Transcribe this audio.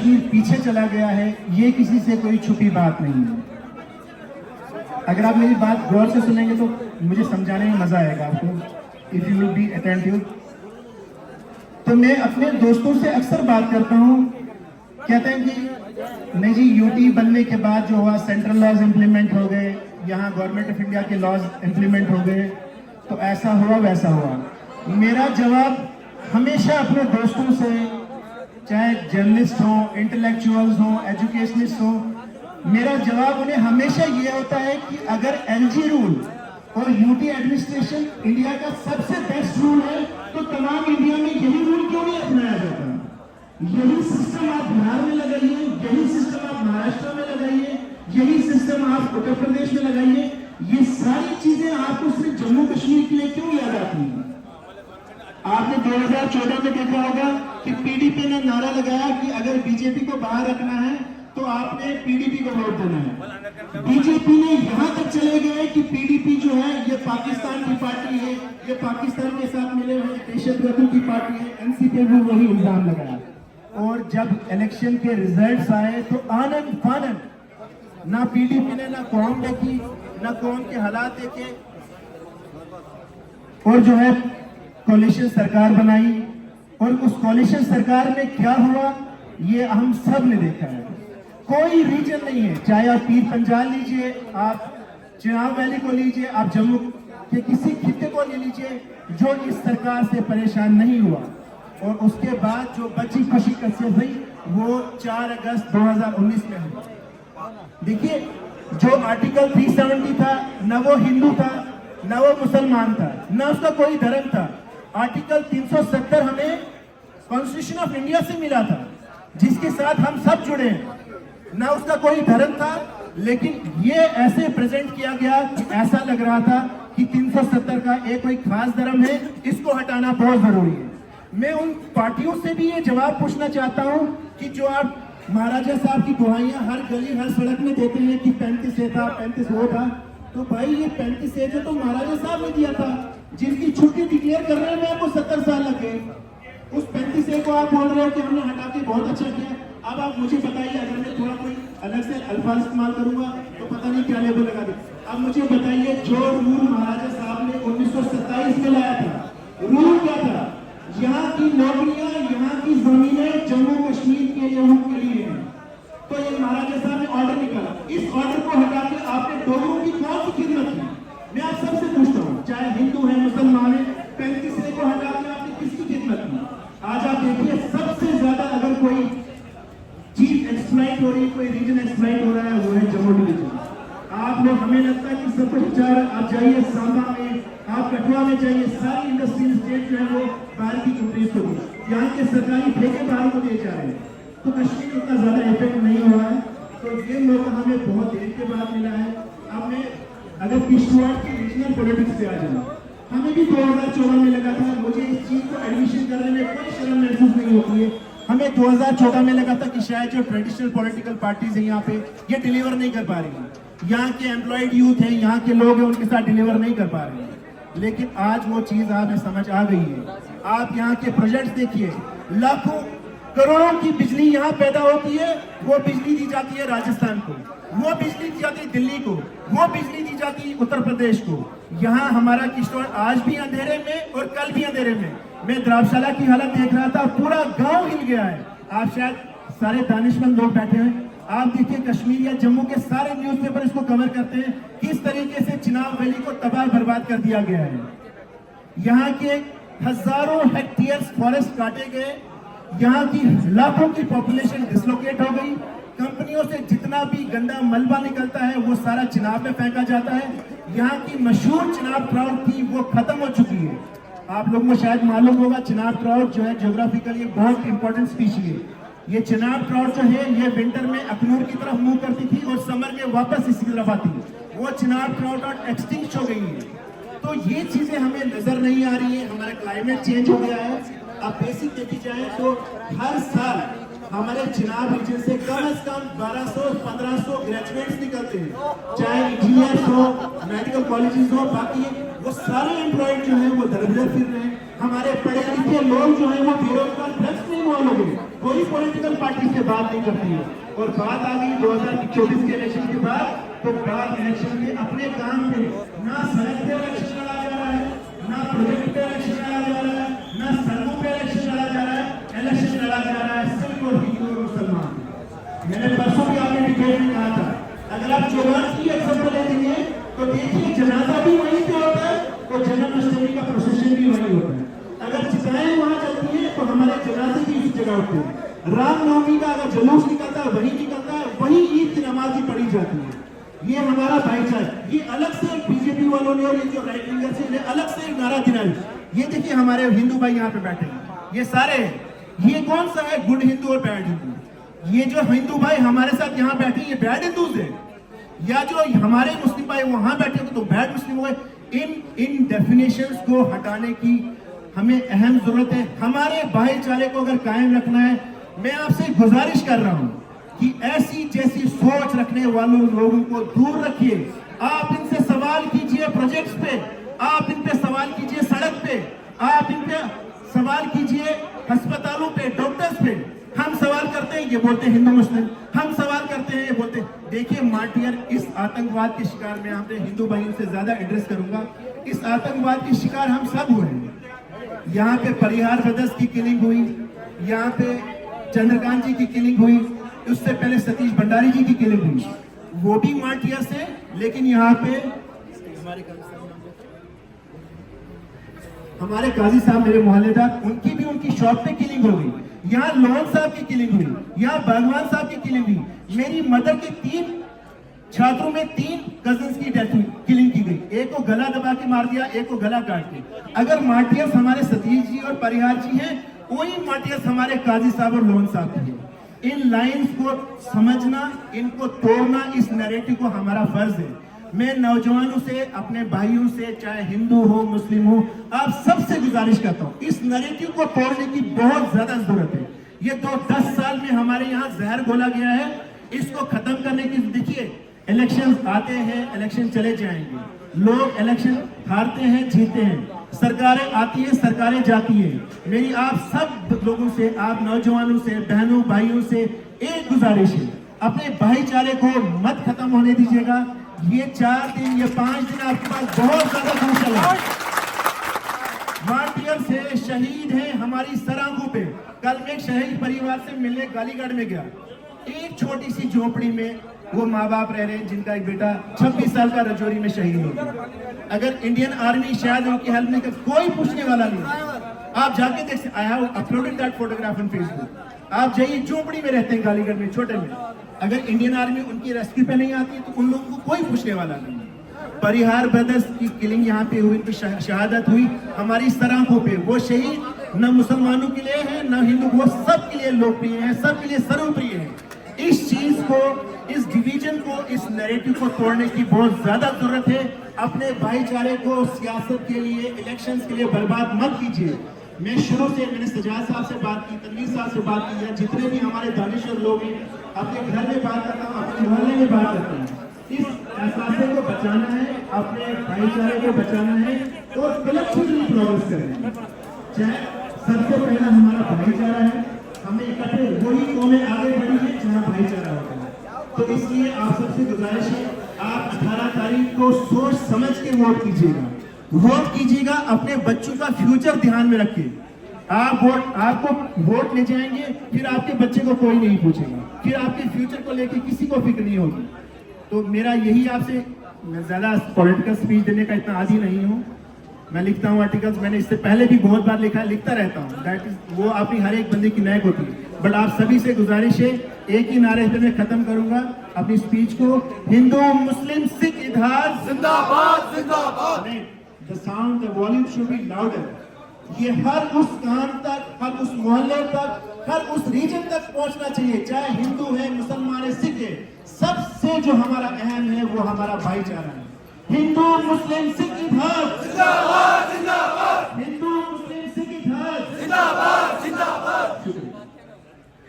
कश्मीर पीछे चला गया है, ये किसी से कोई छुपी बात नहीं है। अगर आप मेरी बात गौर से सुनेंगे तो मुझे समझाने में मजा आएगा आपको, if you will be attentive. तो मैं अपने दोस्तों से अक्सर बात करता हूँ, कहते हैं कि नहीं जी यूटी बनने के बाद जो हुआ सेंट्रल लॉज इंप्लीमेंट हो गए, यहाँ गवर्नमेंट ऑफ इंडिया के लॉज इंप्लीमेंट हो गए, तो ऐसा हुआ वैसा हुआ। मेरा जवाब हमेशा अपने दोस्तों से, चाहे जर्नलिस्ट हो, इंटेलेक्चुअल्स हो, एजुकेशनिस्ट हो, मेरा जवाब उन्हें हमेशा ये होता है कि अगर एलजी रूल और यूटी एडमिनिस्ट्रेशन इंडिया का सबसे बेस्ट रूल है तो तमाम इंडिया में यही रूल क्यों नहीं अपनाया जाता? यही सिस्टम आप बिहार में लगाइए, यही सिस्टम आप महाराष्ट्र में लगाइए, यही सिस्टम आप उत्तर प्रदेश में लगाइए। ये सारी चीजें आपको सिर्फ जम्मू कश्मीर के लिए क्यों याद आती हैं? आपने 2014 में देखा होगा कि पीडीपी ने नारा लगाया कि अगर बीजेपी को बाहर रखना है तो आपने पीडीपी को वोट देना है। बीजेपी ने यहां तक चले गए कि पीडीपी जो है ये पाकिस्तान की पार्टी है, ये पाकिस्तान के साथ मिले हुए दहशतगर्दों की पार्टी है, एनसीपी भी वही इल्जाम लगाया। और जब इलेक्शन के रिजल्ट्स आए तो आनंद फानंद, ना पीडीपी ने ना कौम देखी, ना कौम के हालात देखे, और जो है कोalition सरकार बनाई। और उस कोalition सरकार में क्या हुआ ये हम सब ने देखा है। कोई रीजन नहीं है, चाहे आप पीर पंजाल लीजिए, आप चिनाब वैली को लीजिए, आप जम्मू के किसी खित्ते को ले लीजिए, जो इस सरकार से परेशान नहीं हुआ। और उसके बाद जो बची खुशी कसरत हुई वो 4 अगस्त 2019 में हुई। देखिए जो आर्टिकल 370 था, न वो हिंदू था, न वो मुसलमान था, न उसका कोई धर्म था। आर्टिकल 370 हमें कॉन्स्टिट्यूशन ऑफ इंडिया से मिला था, जिसके साथ हम सब जुड़े हैं। ना उसका कोई धर्म था, लेकिन ये ऐसे प्रेजेंट किया गया कि ऐसा लग रहा था कि 370 का एक कोई खास धर्म है, इसको हटाना बहुत जरूरी है। मैं उन पार्टियों से भी ये जवाब पूछना चाहता हूं कि जो आप महाराजा साहब की दुहाइयां हर गली हर सड़क में देते हैं कि 35 ए था, 35 वो था, तो भाई ये 35 ए जो तो महाराजा साहब ने दिया था, जिनकी छुट्टी डिक्लेयर करने में आपको 70 साल लगे, उस 35 ए को आप बोल रहे हो कि हमने हटा के बहुत अच्छा किया। अब आप मुझे बताइए, अगर मैं थोड़ा कोई अलग से अल्फाज इस्तेमाल करूंगा तो पता नहीं क्या लेबल लगा दे। अब मुझे बताइए, जो रूल महाराजा साहब ने 1927 में लाया था, रूल क्या था? यहाँ की नौकरियां, यहाँ की जमीनें जम्मू कश्मीर के लोगों के लिए हैं। तो ये महाराजा साहब ने ऑर्डर निकाला, इस ऑर्डर को हटा के आपने लोगों की कौन सी खिदमत की? मैं आप सबसे पूछता हूँ, चाहे हिंदू है, मुसलमान है, 35 ए को हटा के आपने किसकी खिदमत की? आज आप देखिए सबसे ज्यादा अगर कोई चीज एक्सप्लाइट हो रही है, कोई रीजन एक्सप्लाइट हो रहा है, वो है जम्मू डिवीजन। आप लोग, हमें लगता है कि सब कुछ चार, आप जाइए सांबा में, आप कठुआ में जाइए, सारी इंडस्ट्रियल स्टेट जो है वो बाहर की इंक्रीज होगी, यहाँ के सरकारी ठेके बाहर को दिए जा रहे हैं, तो कश्मीर उतना ज्यादा इफेक्ट नहीं हुआ है। तो ये मौका हमें बहुत देर के बाद मिला है। अब मैं अगर किश्तवाड़ की रीजनल पॉलिटिक्स पे आ जाऊँ, हमें भी 2014 में लगा था, मुझे इस चीज को एडमिशन करने में कोई शर्म महसूस नहीं होती है, हमें 2014 में लगा था कि शायद जो ट्रेडिशनल पॉलिटिकल पार्टीज है यहाँ पे ये डिलीवर नहीं कर पा रही हैं, यहाँ के एम्प्लॉयड यूथ हैं, यहाँ के लोग हैं, उनके साथ डिलीवर नहीं कर पा रहे हैं। लेकिन आज वो चीज हमें समझ आ गई है। आप यहाँ के प्रोजेक्ट्स देखिए, लाखों करोड़ों की बिजली यहाँ पैदा होती है, वो बिजली दी जाती है राजस्थान को, वो बिजली दी जाती है दिल्ली को, वो बिजली दी जाती है उत्तर प्रदेश को। यहाँ हमारा किश्तवाड़ आज भी अंधेरे में और कल भी अंधेरे में। मैं द्रावशाला की हालत देख रहा था, पूरा गांव हिल गया है। आप शायद सारे दानिशमंद लोग बैठे हैं, आप देखिए कश्मीर या जम्मू के सारे न्यूज़पेपर इसको कवर करते हैं, किस तरीके से चिनाब वैली को तबाह बर्बाद कर दिया गया है। यहाँ के हजारों हेक्टेयर्स फॉरेस्ट काटे गए, यहाँ की लाखों की पॉपुलेशन डिसलोकेट हो गई। कंपनियों से जितना भी गंदा मलबा निकलता है वो सारा चिनाब में फेंका जाता है। यहाँ की मशहूर चिनाब ट्राउट थी, वो खत्म हो चुकी है। आप लोगों को शायद मालूम होगा, चिनाब ट्राउट जो है ज्योग्राफिकली बहुत इंपॉर्टेंट स्पीशी है। ये चिनाब ट्राउट जो है ये विंटर में अखनूर की तरफ मूव करती थी और समर में वापस इसी तरफ आती है। वो चिनाब ट्राउट और एक्सटिंक्ट हो गई है। तो ये चीजें हमें नजर नहीं आ रही है। हमारा क्लाइमेट चेंज हो गया है। अब बेसिक देखी जाए तो हर साल हमारे चिनाब रीजन से कम 1200-1500 ग्रेजुएट्स निकलते हैं, चाहे इंजीनियर्स हो, मेडिकल कॉलेजेस हो, बाकी वो सारे एम्प्लॉयड जो है वो दर बदर फिर रहे हैं। हमारे पढ़े लिखे लोग जो है वो बेरोजगार भ्रष्ट नहीं हुआ इन्वॉल्व हो गए, कोई पॉलिटिकल पार्टी से बात नहीं करती है। और बात आ गई 2024 के इलेक्शन के बाद, तो बाद इलेक्शन में अपने काम पे ना सड़क पे इलेक्शन लड़ा जा रहा है, ना प्रोजेक्ट पे इलेक्शन लड़ा जा रहा है, ना सड़कों पे इलेक्शन लड़ा जा रहा है, इलेक्शन लड़ा जा रहा है सिर्फ और हिंदू और मुसलमान। मैंने परसों भी आपने डिबेट में कहा था, अगर आप चौरासी की एग्जाम्पल ले लेंगे तो देखिए जनाजा भी वहीं पे होता है और जन्माष्टमी का प्रोसेशन भी वहीं होता है। अगर चिताएं वहां चलती है तो हमारे जनाजे भी उस जगह होते हैं। रामनवमी का अगर जुलूस निकलता है वही निकलता है, वही ईद की नमाज भी पढ़ी जाती है। ये हमारा भाईचारा, ये अलग से बीजेपी वालों ने और ये जो राइट विंगर्स ने अलग से नारा दिलाई। ये देखिए हमारे हिंदू भाई यहाँ पे बैठे हैं, ये सारे, ये कौन सा है गुड हिंदू और बैड हिंदू? ये जो हिंदू भाई हमारे साथ यहाँ बैठे ये बैड हिंदूज है, या जो हमारे मुस्लिम भाई वहां बैठे तो बैड मुस्लिम हुए? इन डेफिनेशंस को हटाने की हमें अहम जरूरत है। हमारे भाईचारे को अगर कायम रखना है, मैं आपसे गुजारिश कर रहा हूं कि ऐसी जैसी सोच रखने वालों लोगों को दूर रखिए। आप इनसे सवाल कीजिए प्रोजेक्ट्स पे, आप इन पे सवाल कीजिए सड़क पे, आप इन पे सवाल कीजिए अस्पतालों पे, डॉक्टर्स पे। हम सवाल करते हैं ये बोलते हैं हिंदू मुस्लिम, हम सवाल करते हैं ये बोलते हैं। देखिए मार्टियर, इस आतंकवाद के शिकार में हमने हिंदू भाइयों से ज्यादा एड्रेस करूंगा, इस आतंकवाद के शिकार हम सब हुए हैं। यहाँ पे परिहार ब्रदर्स की किलिंग हुई, यहाँ पे चंद्रकांत जी की किलिंग हुई, उससे पहले सतीश भंडारी जी की किलिंग हुई, वो भी मार्टियर से। लेकिन यहाँ पे हमारे काजी साहब मेरे मोहल्लेदार, उनकी भी उनकी शॉप पे किलिंग हो गई। यहाँ लोन साहब की किलिंग हुई, यहाँ भगवान साहब की किलिंग हुई। मेरी मदर के 3 छात्रों में 3 कजिन्स की डेथ हुई, किलिंग की गई। एक को गला दबा के मार दिया, एक को गला काट के। अगर मार्टियर्स हमारे सतीश जी और परिहार जी हैं, वही मार्टियर्स हमारे काजी साहब और लोन साहब की है। इन लाइंस को समझना, इनको तोड़ना, इस नैरेटिव को हमारा फर्ज है। मैं नौजवानों से, अपने भाइयों से, चाहे हिंदू हो मुस्लिम हो, आप सबसे गुजारिश करता हूँ, इस नैरेटिव को तोड़ने की बहुत ज्यादा जरूरत है। ये 10 साल में हमारे यहाँ जहर घोला गया है, इसको खत्म करने की। देखिए इलेक्शन आते हैं, इलेक्शन चले जाएंगे, लोग इलेक्शन हारते हैं, जीतते हैं, सरकारें आती है, सरकारें जाती है। मेरी आप सब लोगों से, आप नौजवानों से, बहनों भाइयों से एक गुजारिश है, अपने भाईचारे को मत खत्म होने दीजिएगा। ये 4 दिन, ये 5 दिन आपके पास बहुत ज्यादा क्रूशल है। मार्टियर से शहीद हैं हमारी सराखों पे। कल मैं एक शहीद परिवार से मिलने गालीगढ़ में गया, एक छोटी सी झोपड़ी में वो माँ बाप रह रहे हैं जिनका एक बेटा 26 साल का रजौरी में शहीद हो गया। अगर इंडियन आर्मी शायद उनकी हेल्प नहीं कर, कोई पूछने वाला नहीं। आप जाके देख सकते, I have uploaded that photograph on Facebook. आप जाइए, झोपड़ी में रहते हैं गालीगढ़ में, छोटे में। अगर इंडियन आर्मी उनकी रेस्क्यू पे नहीं आती तो उन लोगों को कोई पूछने वाला नहीं। परिहार ब्रदर्स की किलिंग यहाँ पे हुई, शहादत हुई हमारी सराखों पे। वो शहीद न मुसलमानों के लिए है न हिंदू, वो सब के लिए लोकप्रिय है, सब के लिए सर्वप्रिय है। इस चीज को, इस डिवीजन को, इस नैरेटिव को तोड़ने की बहुत ज्यादा जरूरत है। अपने भाईचारे को सियासत के लिए, इलेक्शंस के लिए बर्बाद मत कीजिए। मैं शुरू से, मैंने सजाद साहब से बात की, तनवीर साहब से बात की, या जितने भी हमारे दानिश्वर लोग हैं, अपने घर में बात करता हूँ, अपने मोहल्ले में बात करता हूँ। इस एहसास को बचाना है, अपने भाईचारे को बचाना है और कलेक्टिवली प्रोग्रेस करना है। चाहे सबसे पहला हमारा भाईचारा है, हमें इकट्ठे वही कौमें आगे बढ़ी है जहाँ भाईचारा होता है। तो इसलिए आप सबसे गुजारिश है, आप 18 तारीख को सोच समझ के वोट कीजिएगा। वोट कीजिएगा, अपने बच्चों का फ्यूचर ध्यान में रखिए। आपको वोट ले जाएंगे, फिर आपके बच्चे को कोई नहीं पूछेगा, फिर आपके फ्यूचर को लेके किसी को फिक्र नहीं होगी। तो मेरा यही आपसे, मैं ज्यादा पॉलिटिकल स्पीच देने का इतना आदी नहीं हूँ। मैं लिखता हूँ आर्टिकल्स, मैंने इससे पहले भी बहुत बार लिखा है, लिखता रहता हूँ। दैट इज, वो अपनी हर एक बंदे की नैक होती है। बट आप सभी से गुजारिश है, एक ही नारे पे मैं खत्म करूंगा अपनी स्पीच को, हिंदू मुस्लिम सिख इतिहाद जिंदाबाद जिंदाबाद। The sound, the volume should be louder. ये हर उस कान तक, हर उस मोहल्ले तक, हर उस रीजन तक पहुंचना चाहिए, चाहे हिंदू है, मुसलमान है, सिख है। सबसे जो हमारा अहम है वो हमारा भाईचारा है। हिंदू मुस्लिम सिख इतिहाद जिंदाबाद जिंदाबाद।